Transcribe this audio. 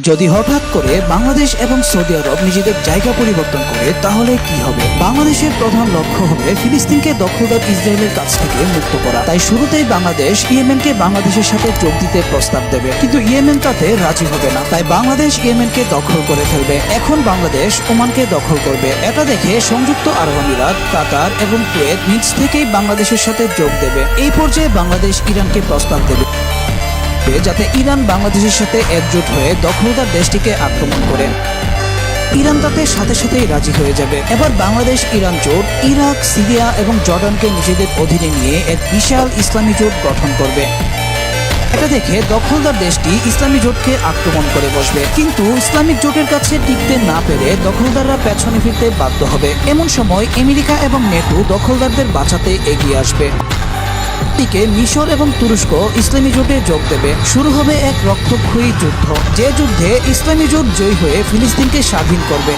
যদি হঠাৎ করে বাংলাদেশ এবং সৌদি আরব নিজেদের জায়গা পরিবর্তন করে তাহলে কি হবে? বাংলাদেশের প্রধান লক্ষ্য হবে ফিলিস্তিনকে দখলদার ইসরায়েলের কাছ থেকে মুক্ত করা। তাই শুরুতেই বাংলাদেশ ইয়েমেনকে বাংলাদেশের সাথে যোগ দিতে প্রস্তাব দেবে, কিন্তু ইয়েমেন তাতে রাজি হবে না। তাই বাংলাদেশ ইয়েমেনকে দখল করে ফেলবে। এখন বাংলাদেশ ওমানকে দখল করবে। এটা দেখে সংযুক্ত আরব আমিরাত, কাতার এবং কুয়েত নিজ থেকেই বাংলাদেশের সাথে যোগ দেবে। এই পর্যায়ে বাংলাদেশ ইরানকে প্রস্তাব দেবে যাতে ইরান বাংলাদেশের সাথে একজোট হয়ে দখলদার দেশটিকে আক্রমণ করে। ইরান তাতে সাথে সাথেই রাজি হয়ে যাবে। এবার বাংলাদেশ ইরান জোট ইরাক, সিরিয়া এবং জর্ডানকে নিজেদের অধীনে নিয়ে এক বিশাল ইসলামী জোট গঠন করবে। এটা দেখে দখলদার দেশটি ইসলামী জোটকে আক্রমণ করে বসবে, কিন্তু ইসলামিক জোটের কাছে টিকতে না পেরে দখলদাররা পেছনে ফিরতে বাধ্য হবে। এমন সময় আমেরিকা এবং নেটো দখলদারদের বাঁচাতে এগিয়ে আসবে। দিকে মিশর এবং তুরস্ক ইসলামী জোটে যোগ দেবে। শুরু হবে এক রক্তক্ষয়ী যুদ্ধ, যে যুদ্ধে ইসলামী জোট জয়ী হয়ে ফিলিস্তিনকে স্বাধীন করবে।